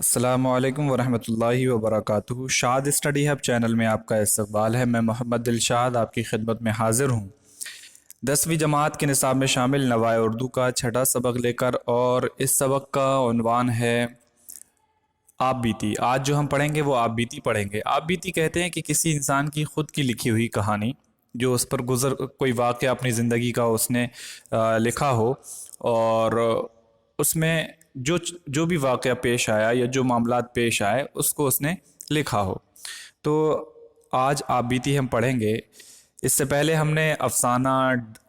अस्सलामु अलैकुम वरहमतुल्लाहि वबरकातुहू। शाद स्टडी हब चैनल में आपका इस्तकबाल है। मैं मोहम्मद दिलशाद आपकी खिदमत में हाजिर हूँ। 10वीं जमात के निसाब में शामिल नवाए उर्दू का छठा सबक लेकर, और इस सबक का उन्वान है आप बीती। आज जो हम पढ़ेंगे वो आप बीती पढ़ेंगे। आप बीती कहते हैं कि किसी इंसान की ख़ुद की लिखी हुई कहानी, जो उस पर गुज़र कोई वाक़या अपनी ज़िंदगी का उसने लिखा हो, और उसमें जो जो भी वाक़या पेश आया या जो मामलात पेश आए उसको उसने लिखा हो। तो आज आप बीती हम पढ़ेंगे। इससे पहले हमने अफसाना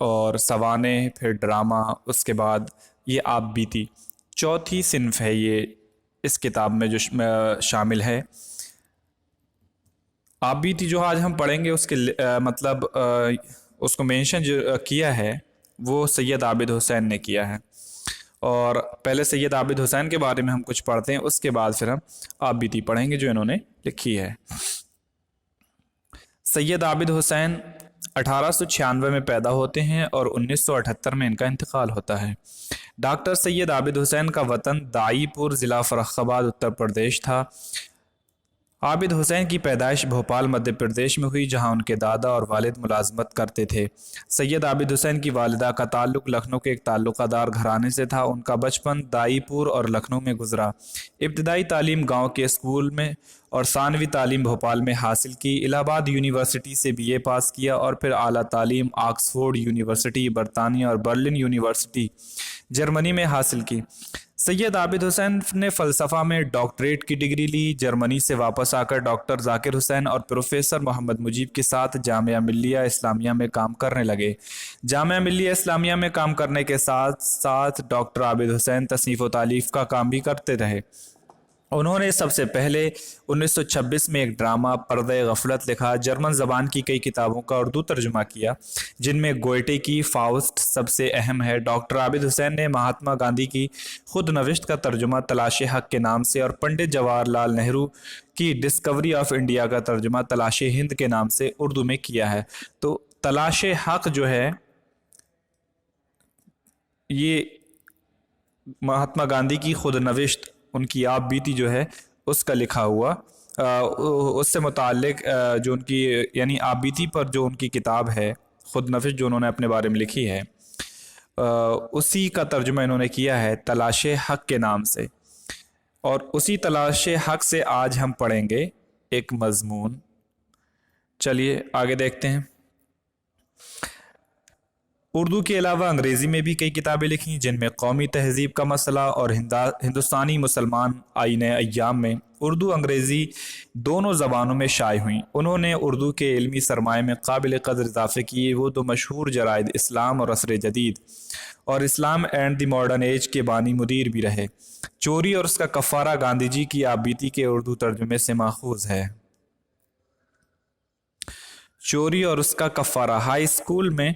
और सवाने, फिर ड्रामा, उसके बाद ये आप बीती चौथी सिन्फ है ये इस किताब में जो शामिल है। आप बीती जो आज हम पढ़ेंगे उसके उसको मेंशन जो किया है वो सैयद आबिद हुसैन ने किया है। और पहले सैयद आबिद हुसैन के बारे में हम कुछ पढ़ते हैं, उसके बाद फिर हम आप बीती पढ़ेंगे जो इन्होंने लिखी है। सैयद आबिद हुसैन 1896 में पैदा होते हैं और 1978 में इनका इंतकाल होता है। डॉक्टर सैयद आबिद हुसैन का वतन दाईपुर ज़िला फर्रुखाबाद उत्तर प्रदेश था। आबिद हुसैन की पैदाइश भोपाल मध्य प्रदेश में हुई, जहां उनके दादा और वालिद मुलाजमत करते थे। सैयद आबिद हुसैन की वालिदा का ताल्लुक़ लखनऊ के एक ताल्लुकादार घराने से था। उनका बचपन दाईपुर और लखनऊ में गुजरा। इब्तदाई तालीम गांव के स्कूल में और सानवी तालीम भोपाल में हासिल की। इलाहाबाद यूनिवर्सिटी से बीए पास किया और फिर आला तालीम ऑक्सफोर्ड यूनिवर्सिटी बरतानिया और बर्लिन यूनिवर्सिटी जर्मनी में हासिल की। सैयद आबिद हुसैन ने फ़लसफ़ा में डॉक्टरेट की डिग्री ली। जर्मनी से वापस आकर डॉक्टर जाकिर हुसैन और प्रोफेसर मोहम्मद मुजीब के साथ जामिया मिल्लिया इस्लामिया में काम करने लगे। जामिया मिल्लिया इस्लामिया में काम करने के साथ साथ डॉक्टर आबिद हुसैन तसनीफ़ व तालीफ़ का काम भी करते रहे। उन्होंने सबसे पहले 1926 में एक ड्रामा पर्दे गफलत लिखा। जर्मन ज़बान की कई किताबों का उर्दू तर्जुमा किया, जिनमें गोएटे की फाउस्ट सबसे अहम है। डॉक्टर आबिद हुसैन ने महात्मा गांधी की खुद नविश्त का तर्जुमा तलाश हक के नाम से और पंडित जवाहरलाल नेहरू की डिस्कवरी ऑफ इंडिया का तर्जुमा तलाश हिंद के नाम से उर्दू में किया है। तो तलाश हक जो है ये महात्मा गांधी की खुद नविश्त, उनकी आप बीती जो है उसका लिखा हुआ, उससे मुताल्लिक जो उनकी यानी आप बीती पर जो उनकी किताब है खुद नविश जो उन्होंने अपने बारे में लिखी है, उसी का तर्जुमा इन्होंने किया है तलाश हक के नाम से। और उसी तलाश हक से आज हम पढ़ेंगे एक मजमून। चलिए आगे देखते हैं। उर्दू के अलावा अंग्रेज़ी में भी कई किताबें लिखी, जिनमें कौमी तहज़ीब का मसला और हिंदुस्तानी मुसलमान आईन अय्याम में उर्दू अंग्रेज़ी दोनों ज़बानों में शाये हुई। उन्होंने उर्दू के इल्मी सरमाए में काबिल क़द्र इज़ाफ़े किए। वो दो मशहूर जराइद इस्लाम और असर जदीद और इस्लाम एंड द मॉडर्न एज के बानी मुदीर भी रहे। चोरी और उसका कफ़ारा गांधी जी की आप बीती के उर्दू तर्जुमे से माखूज़ है। चोरी और उसका कफ़ारा हाई स्कूल में,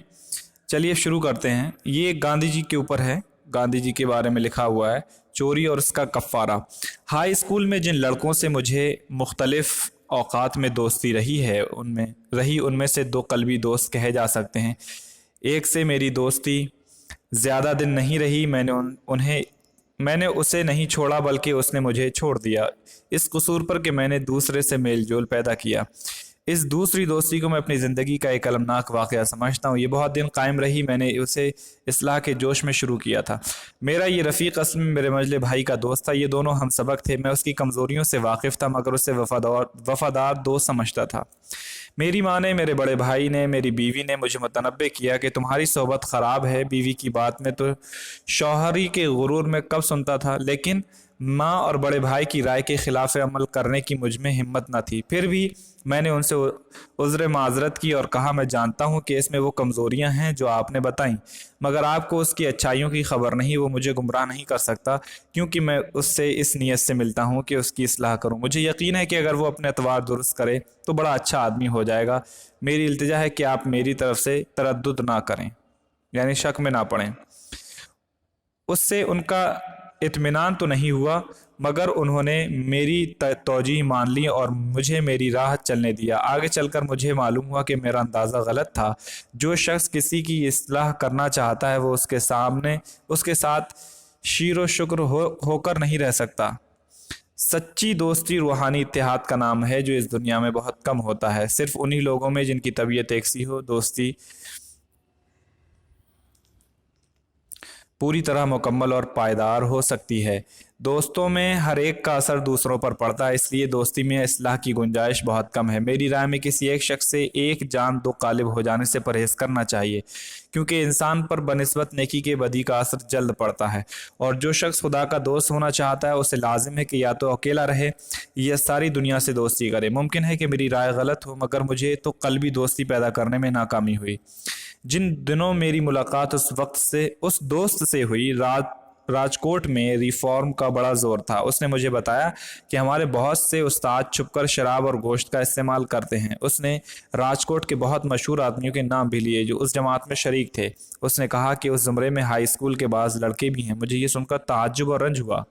चलिए शुरू करते हैं। ये गांधी जी के ऊपर है, गांधी जी के बारे में लिखा हुआ है, चोरी और उसका कफ़ारा। हाई स्कूल में जिन लड़कों से मुझे मुख्तलिफ औक़ात में दोस्ती उनमें से दो कल्बी दोस्त कहे जा सकते हैं। एक से मेरी दोस्ती ज़्यादा दिन नहीं रही। मैंने उसे नहीं छोड़ा, बल्कि उसने मुझे छोड़ दिया, इस कसूर पर कि मैंने दूसरे से मेल जोल पैदा किया। इस दूसरी दोस्ती को मैं अपनी ज़िंदगी का एक अलमनाक वाक़या समझता हूँ। ये बहुत दिन कायम रही। मैंने उसे इस्लाह के जोश में शुरू किया था। मेरा ये रफ़ीक असल में मेरे मजले भाई का दोस्त था। ये दोनों हम सबक थे। मैं उसकी कमज़ोरियों से वाकिफ़ था, मगर उसे वफ़ादार दोस्त समझता था। मेरी माँ ने, मेरे बड़े भाई ने, मेरी बीवी ने मुझे मुतनब्बे किया कि तुम्हारी सोबत ख़राब है। बीवी की बात में तो शौहरी के गुरूर में कब सुनता था, लेकिन माँ और बड़े भाई की राय के ख़िलाफ़ अमल करने की मुझ में हिम्मत न थी। फिर भी मैंने उनसे उज़्र माज़रत की और कहा, मैं जानता हूँ कि इसमें वो कमज़ोरियाँ हैं जो आपने बताई, मगर आपको उसकी अच्छाइयों की खबर नहीं। वो मुझे गुमराह नहीं कर सकता, क्योंकि मैं उससे इस नीयत से मिलता हूँ कि उसकी इस्लाह करूँ। मुझे यकीन है कि अगर वो अपने एतबार दुरुस्त करे तो बड़ा अच्छा आदमी हो जाएगा। मेरी इल्तिजा है कि आप मेरी तरफ से तरद्दुद ना करें, यानी शक में ना पड़ें। उससे उनका इत्मीनान तो नहीं हुआ, मगर उन्होंने मेरी तौजीह मान ली और मुझे मेरी राह चलने दिया। आगे चलकर मुझे मालूम हुआ कि मेरा अंदाज़ा गलत था। जो शख्स किसी की इस्लाह करना चाहता है वो उसके साथ शीर व शुक्र होकर नहीं रह सकता। सच्ची दोस्ती रूहानी इत्तेहाद का नाम है जो इस दुनिया में बहुत कम होता है। सिर्फ उन्हीं लोगों में जिनकी तबीयत एक सी हो दोस्ती पूरी तरह मुकम्मल और पायदार हो सकती है। दोस्तों में हर एक का असर दूसरों पर पड़ता है, इसलिए दोस्ती में इस्लाह की गुंजाइश बहुत कम है। मेरी राय में किसी एक शख्स से एक जान दो कालिब हो जाने से परहेज करना चाहिए, क्योंकि इंसान पर बनिस्बत नेकी के बदी का असर जल्द पड़ता है। और जो शख्स खुदा का दोस्त होना चाहता है उसे लाजिम है कि या तो अकेला रहे या सारी दुनिया से दोस्ती करे। मुमकिन है कि मेरी राय गलत हो, मगर मुझे तो कल्बी दोस्ती पैदा करने में नाकामी हुई। जिन दिनों मेरी मुलाकात उस दोस्त से हुई, राजकोट में रिफॉर्म का बड़ा जोर था। उसने मुझे बताया कि हमारे बहुत से उस्ताद छुपकर शराब और गोश्त का इस्तेमाल करते हैं। उसने राजकोट के बहुत मशहूर आदमियों के नाम भी लिए जो उस जमात में शरीक थे। उसने कहा कि उस ज़ुमरे में हाई स्कूल के बाज़ लड़के भी हैं। मुझे ये सुनकर ताज्जुब और रंज हुआ।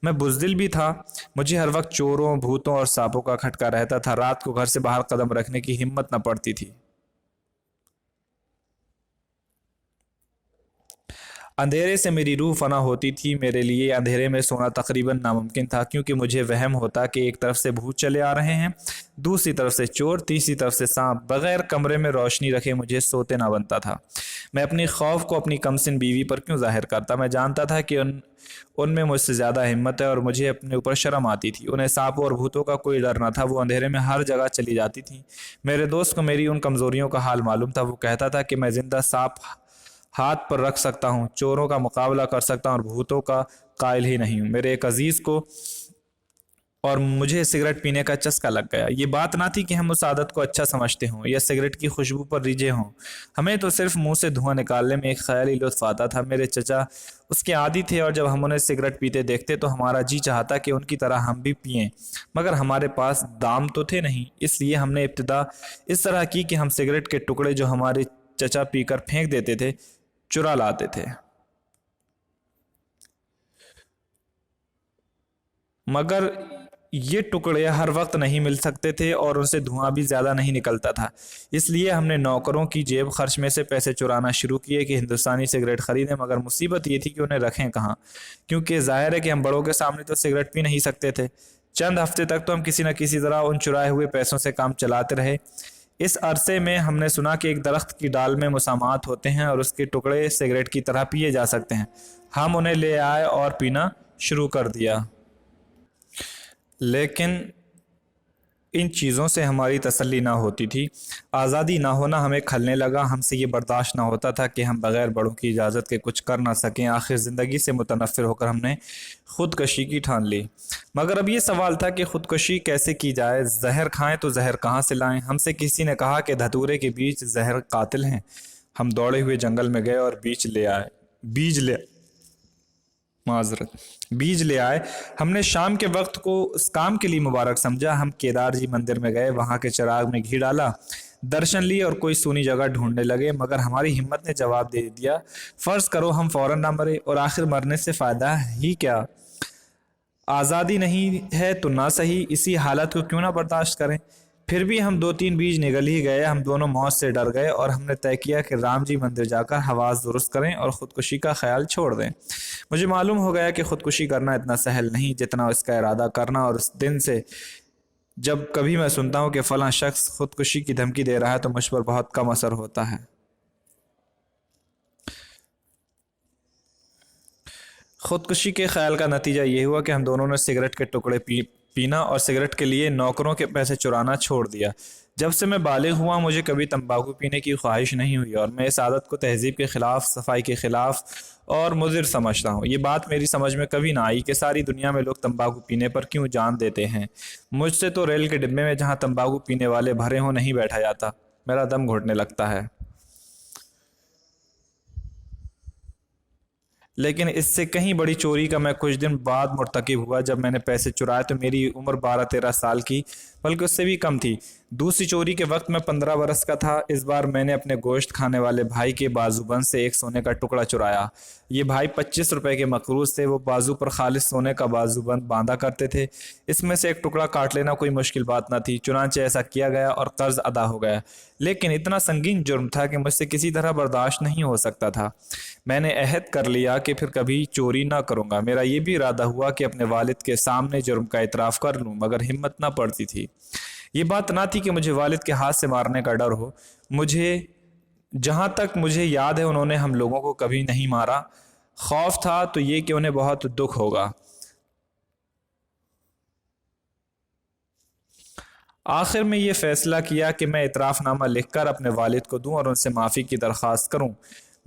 मैं बुज़दिल भी था। मुझे हर वक्त चोरों, भूतों और सांपों का खटका रहता था। रात को घर से बाहर कदम रखने की हिम्मत न पड़ती थी। अंधेरे से मेरी रूह फना होती थी। मेरे लिए अंधेरे में सोना तकरीबन नामुमकिन था, क्योंकि मुझे वहम होता कि एक तरफ से भूत चले आ रहे हैं, दूसरी तरफ से चोर, तीसरी तरफ से सांप। बगैर कमरे में रोशनी रखे मुझे सोते ना बनता था। मैं अपनी खौफ को अपनी कमसिन बीवी पर क्यों जाहिर करता? मैं जानता था कि उनमें मुझसे ज़्यादा हिम्मत है और मुझे अपने ऊपर शर्म आती थी। उन्हें सांपों और भूतों का कोई डर न था। वो अंधेरे में हर जगह चली जाती थी। मेरे दोस्त को मेरी उन कमज़ोरियों का हाल मालूम था। वो कहता था कि मैं जिंदा सांप हाथ पर रख सकता हूँ, चोरों का मुकाबला कर सकता हूँ और भूतों का कायल ही नहीं हूँ। मेरे एक अजीज़ को और मुझे सिगरेट पीने का चस्का लग गया। ये बात ना थी कि हम उस आदत को अच्छा समझते हों या सिगरेट की खुशबू पर रिझे हों। हमें तो सिर्फ मुंह से धुआं निकालने में एक ख्याली लुत्फ आता था। मेरे चचा उसके आदी थे और जब हम उन्हें सिगरेट पीते देखते तो हमारा जी चाहता कि उनकी तरह हम भी पिएं, मगर हमारे पास दाम तो थे नहीं। इसलिए हमने इब्तिदा इस तरह की कि हम सिगरेट के टुकड़े जो हमारे चचा पीकर फेंक देते थे चुरा लाते थे, मगर ये टुकड़े हर वक्त नहीं मिल सकते थे और उनसे धुआं भी ज़्यादा नहीं निकलता था। इसलिए हमने नौकरों की जेब खर्च में से पैसे चुराना शुरू किए कि हिंदुस्तानी सिगरेट ख़रीदें। मगर मुसीबत ये थी कि उन्हें रखें कहाँ, क्योंकि ज़ाहिर है कि हम बड़ों के सामने तो सिगरेट पी नहीं सकते थे। चंद हफ्ते तक तो हम किसी न किसी तरह उन चुराए हुए पैसों से काम चलाते रहे। इस अरसे में हमने सुना कि एक दरख्त की डाल में मुसामात होते हैं और उसके टुकड़े सिगरेट की तरह पिए जा सकते हैं। हम उन्हें ले आए और पीना शुरू कर दिया, लेकिन इन चीज़ों से हमारी तसल्ली ना होती थी। आज़ादी ना होना हमें खलने लगा। हमसे ये बर्दाश्त ना होता था कि हम बग़ैर बड़ों की इजाज़त के कुछ कर ना सकें। आखिर ज़िंदगी से मुतनफ़िर होकर हमने ख़ुदकशी की ठान ली। मगर अब ये सवाल था कि ख़ुदकशी कैसे की जाए। जहर खाएं तो जहर कहाँ से लाएं? हमसे किसी ने कहा कि धतूरे के बीज जहर कातिल हैं। हम दौड़े हुए जंगल में गए और बीज ले आए। हमने शाम के वक्त को उस काम के लिए मुबारक समझा। हम केदार जी मंदिर में गए, वहाँ के चिराग में घी डाला, दर्शन लिए और कोई सूनी जगह ढूंढने लगे। मगर हमारी हिम्मत ने जवाब दे दिया, फ़र्ज़ करो हम फ़ौरन ना मरे, और आखिर मरने से फ़ायदा ही क्या? आज़ादी नहीं है तो ना सही, इसी हालत को क्यों ना बर्दाश्त करें। फिर भी हम 2-3 बीज निगल ही गए। हम दोनों मौत से डर गए और हमने तय किया कि राम जी मंदिर जाकर हवास दुरुस्त करें और ख़ुदकुशी का ख्याल छोड़ दें। मुझे मालूम हो गया कि ख़ुदकुशी करना इतना सहल नहीं जितना इसका इरादा करना। और उस दिन से जब कभी मैं सुनता हूँ कि फ़लाँ शख्स ख़ुदकुशी की धमकी दे रहा है तो मुझ पर बहुत कम असर होता है। ख़ुदकुशी के ख्याल का नतीजा ये हुआ कि हम दोनों ने सिगरेट के टुकड़े पीना और सिगरेट के लिए नौकरों के पैसे चुराना छोड़ दिया। जब से मैं बालिग हुआ मुझे कभी तंबाकू पीने की ख्वाहिश नहीं हुई और मैं इस आदत को तहजीब के ख़िलाफ़, सफाई के ख़िलाफ़ और मुज़िर समझता हूँ। ये बात मेरी समझ में कभी ना आई कि सारी दुनिया में लोग तंबाकू पीने पर क्यों जान देते हैं। मुझसे तो रेल के डिब्बे में जहाँ तंबाकू पीने वाले भरे हों नहीं बैठा जाता, मेरा दम घुटने लगता है। लेकिन इससे कहीं बड़ी चोरी का मैं कुछ दिन बाद मुर्तकिब हुआ। जब मैंने पैसे चुराए तो मेरी उम्र 12-13 साल की, बल्कि उससे भी कम थी। दूसरी चोरी के वक्त मैं 15 बरस का था। इस बार मैंने अपने गोश्त खाने वाले भाई के बाजूबंद से एक सोने का टुकड़ा चुराया। ये भाई 25 रुपए के मकरूज थे। वो बाजू पर खालिस सोने का बाजूबंद बांधा करते थे। इसमें से एक टुकड़ा काट लेना कोई मुश्किल बात न थी। चुनांचे ऐसा किया गया और कर्ज अदा हो गया। लेकिन इतना संगीन जुर्म था कि मुझसे किसी तरह बर्दाश्त नहीं हो सकता था। मैंने अहद कर लिया कि फिर कभी चोरी ना करूंगा। मेरा ये भी इरादा हुआ कि अपने वालिद के सामने जुर्म का इतराफ़ कर लूं, मगर हिम्मत ना पड़ती थी। ये बात ना थी कि मुझे वालिद के हाथ से मारने का डर हो। मुझे जहाँ तक मुझे याद है उन्होंने हम लोगों को कभी नहीं मारा। खौफ था तो ये कि उन्हें बहुत दुख होगा। आखिर में ये फैसला किया कि मैं इतराफ़नामा लिखकर अपने वालिद को दूं और उनसे माफ़ी की दरख्वास्त करूं।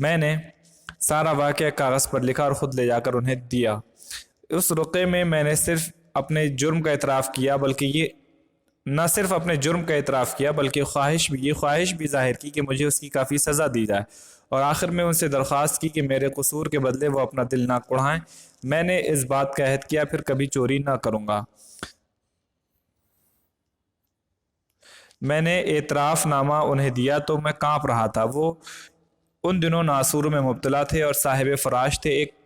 मैंने सारा वाक़या कागज़ पर लिखा और ख़ुद ले जाकर उन्हें दिया। उस रुक़े में मैंने सिर्फ अपने जुर्म का इतराफ़ किया, बल्कि ये न सिर्फ अपने जुर्म का इतराफ़ किया बल्कि ख्वाहिश भी ज़ाहिर की कि मुझे उसकी काफ़ी सज़ा दी जाए। और आखिर में उनसे दरख्वास्त की कि मेरे कसूर के बदले वो अपना दिल ना कुढ़ाएं। मैंने इस बात का अहद किया फिर कभी चोरी ना करूँगा। मैंने एतराफ़नामा उन्हें दिया तो मैं काँप रहा था। वो उन दिनों नासूर में मुब्तला थे और साहिब फराश थे। एक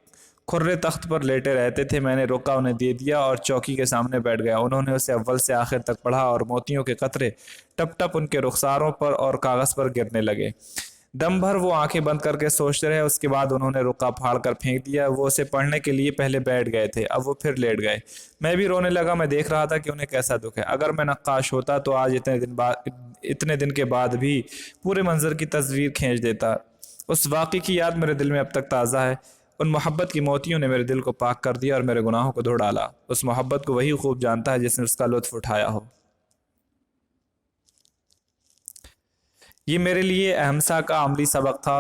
खुर्रे तख्त पर लेटे रहते थे। मैंने रोका, उन्हें दे दिया और चौकी के सामने बैठ गया। उन्होंने उसे अव्वल से आखिर तक पढ़ा और मोतियों के कतरे टप टप उनके रुखसारों पर और कागज़ पर गिरने लगे। दम भर वो आंखें बंद करके सोचते रहे। उसके बाद उन्होंने रुका फाड़ कर फेंक दिया। वो उसे पढ़ने के लिए पहले बैठ गए थे, अब वो फिर लेट गए। मैं भी रोने लगा। मैं देख रहा था कि उन्हें कैसा दुख है। अगर मैं नक्काश होता तो आज इतने दिन के बाद भी पूरे मंजर की तस्वीर खींच देता। उस वाक़े की याद मेरे दिल में अब तक ताज़ा है। उन मोहब्बत की मोतियों ने मेरे दिल को पाक कर दिया और मेरे गुनाहों को धो डाला। उस मोहब्बत को वही खूब जानता है जिसने उसका लुत्फ़ उठाया हो। ये मेरे लिए अहमसा का अमली सबक था।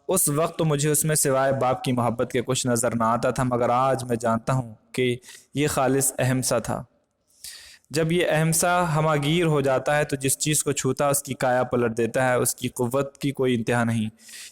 उस वक्त तो मुझे उसमें सिवाय बाप की मोहब्बत के कुछ नज़र ना आता था, मगर आज मैं जानता हूँ कि ये खालिस अहमसा था। जब ये अहमसा हमागीर हो जाता है तो जिस चीज़ को छूता उसकी काया पलट देता है। उसकी क़ुव्वत की कोई इंतहा नहीं।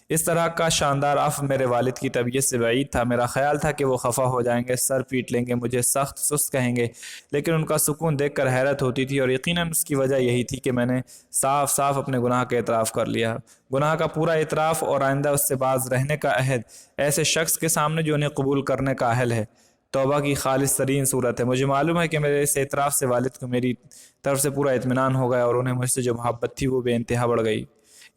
इस तरह का शानदार अफ़ मेरे वालिद की तबीयत से बाइद था। मेरा ख्याल था कि वो खफा हो जाएंगे, सर पीट लेंगे, मुझे सख्त सुस्त कहेंगे, लेकिन उनका सुकून देखकर हैरत होती थी। और यकीनन उसकी वजह यही थी कि मैंने साफ साफ अपने गुनाह का एतराफ़ कर लिया। गुनाह का पूरा एतराफ़ और आइंदा उससे बाज रहने का अहद ऐसे शख्स के सामने जो उन्हें कबूल करने का अहल है, तौबा की खालिस तरीन सूरत है। मुझे मालूम है कि मेरे इस एतराफ़ से वालिद को मेरी तरफ से पूरा इत्मीनान हो गया और उन्हें मुझसे जो मोहब्बत थी वो बेइंतहा बढ़ गई।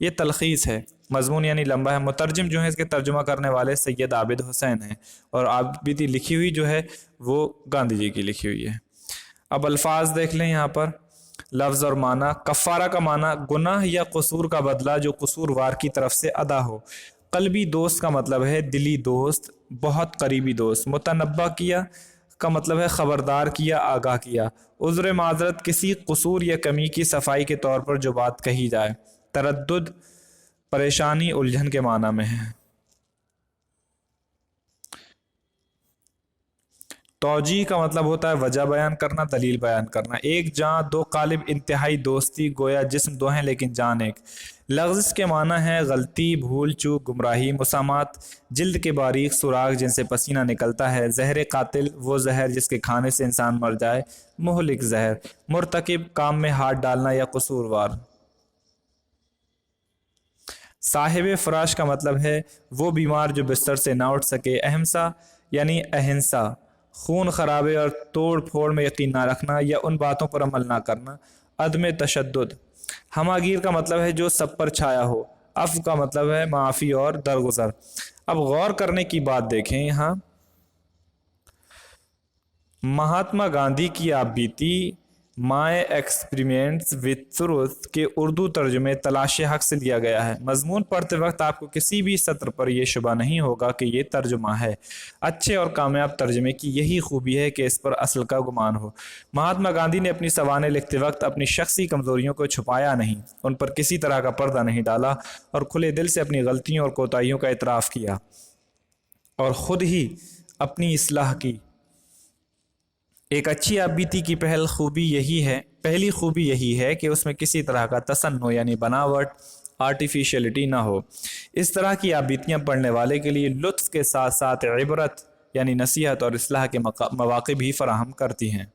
ये तलख़ीस है, मज़मून यानी लंबा है। मुतरजम जो है इसके तर्जुमा करने वाले सैयद आबिद हुसैन हैं और आबिदी लिखी हुई जो है वो गांधी जी की लिखी हुई है। अब अल्फाज देख लें यहाँ पर। लफ्ज़ और माना। कफ़ारा का माना गुनाह या कसूर का बदला जो कसूरवार की तरफ से अदा हो। कल्बी दोस्त का मतलब है दिली दोस्त, बहुत करीबी दोस्त। मुतनब्बा किया का मतलब है खबरदार किया, आगाह किया। उज़्र माज़रत किसी कसूर या कमी की सफाई के तौर पर जो बात कही जाए। तरद्दुद परेशानी, उलझन के माना में है। तौजी का मतलब होता है वजह बयान करना, दलील बयान करना। एक जान दो कालिब, इंतहाई दोस्ती, गोया जिस्म दो हैं लेकिन जान एक। लफ्ज़ के माना है गलती, भूल चूक, गुमराही। मुसामात जिल्द के बारीक सुराग जिनसे पसीना निकलता है। जहर कातिल वो जहर जिसके खाने से इंसान मर जाए। मुहलिक जहर। मुर्तकिब काम में हाथ डालना या कसूरवार। साहिब फराश का मतलब है वो बीमार जो बिस्तर से ना उठ सके। अहमसा यानी अहिंसा, खून खराबे और तोड़ फोड़ में यकीन ना रखना या उन बातों पर अमल ना करना। अदम तशद्दुद। हमागीर का मतलब है जो सब पर छाया हो। अफ का मतलब है माफ़ी और दरगुजर। अब गौर करने की बात देखें यहाँ। महात्मा गांधी की आप बीती माय एक्सपेरिमेंट्स विद ट्रुथ के उर्दू तर्जुमे तलाश हक से लिया गया है। मजमून पढ़ते वक्त आपको किसी भी सत्र पर यह शुबा नहीं होगा कि यह तर्जुमा है। अच्छे और कामयाब तर्जुमे की यही खूबी है कि इस पर असल का गुमान हो। महात्मा गांधी ने अपनी सवानें लिखते वक्त अपनी शख्सी कमजोरियों को छुपाया नहीं, उन पर किसी तरह का पर्दा नहीं डाला और खुले दिल से अपनी गलतियों और कोताहियों का इतराफ़ किया और ख़ुद ही अपनी इस्लाह की। एक अच्छी आबीती की पहली खूबी यही है कि उसमें किसी तरह का तसन्नो यानी बनावट, आर्टिफिशियलिटी ना हो। इस तरह की आबीतियाँ पढ़ने वाले के लिए लुत्फ़ के साथ साथ इबरत यानी नसीहत और इस्लाह के मौक़े भी फराहम करती हैं।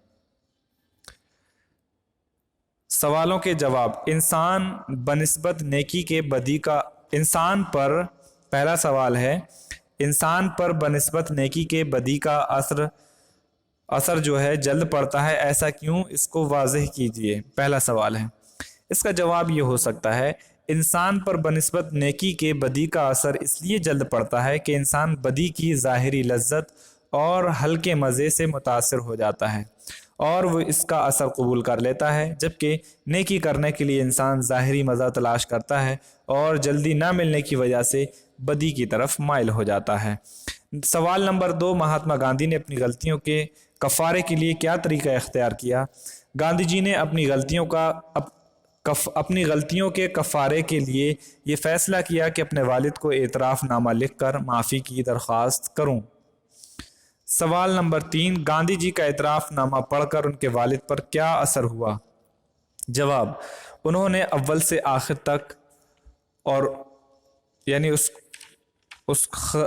सवालों के जवाब। इंसान बनिस्बत नेकी के बदी का, इंसान पर, पहला सवाल है, इंसान पर बनिस्बत नेकी के बदी का असर जो है जल्द पड़ता है, ऐसा क्यों, इसको वाज़ेह कीजिए। पहला सवाल है। इसका जवाब ये हो सकता है, इंसान पर बनिस्बत नेकी के बदी का असर इसलिए जल्द पड़ता है कि इंसान बदी की ज़ाहिरी लज्जत और हल्के मज़े से मुतासिर हो जाता है और वो इसका असर कबूल कर लेता है, जबकि नेकी करने के लिए इंसान ज़ाहिरी मज़ा तलाश करता है और जल्दी ना मिलने की वजह से बदी की तरफ माइल हो जाता है। सवाल नंबर 2, महात्मा गांधी ने अपनी गलतियों के कफ़ारे के लिए क्या तरीका इख्तियार किया। गांधी जी ने अपनी गलतियों के कफ़ारे के लिए ये फ़ैसला किया कि अपने वालिद को एतराफ़नामा लिख कर माफ़ी की दरख्वास्त करूं। सवाल नंबर 3, गांधी जी का एतराफ़नामा पढ़कर उनके वालिद पर क्या असर हुआ। जवाब, उन्होंने अव्वल से आखिर तक और यानी उस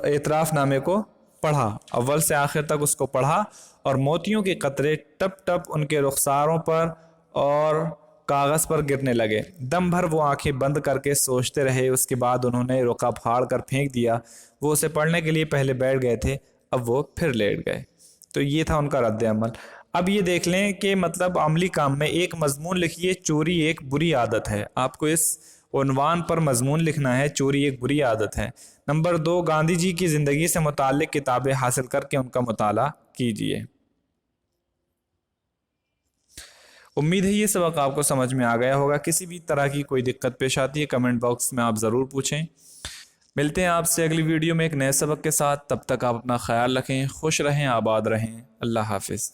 एतराफ़नामे को पढ़ा, अव्वल से आखिर तक उसको पढ़ा और मोतियों के कतरे टप टप उनके रुखसारों पर और कागज़ पर गिरने लगे। दम भर वो आंखें बंद करके सोचते रहे। उसके बाद उन्होंने रुका फाड़ कर फेंक दिया। वो उसे पढ़ने के लिए पहले बैठ गए थे, अब वो फिर लेट गए। तो ये था उनका रद्द अमल। अब ये देख लें कि मतलब अमली काम में एक मजमून लिखिए, चोरी एक बुरी आदत है। आपको इस उन्वान पर मजमून लिखना है, चोरी एक बुरी आदत है। नंबर 2, गांधी जी की ज़िंदगी से मुताल्लिक़ किताबें हासिल करके उनका मुताला कीजिए। उम्मीद है ये सबक आपको समझ में आ गया होगा। किसी भी तरह की कोई दिक्कत पेश आती है कमेंट बॉक्स में आप ज़रूर पूछें। मिलते हैं आपसे अगली वीडियो में एक नए सबक के साथ। तब तक आप अपना ख्याल रखें, खुश रहें, आबाद रहें। अल्लाह हाफिज़।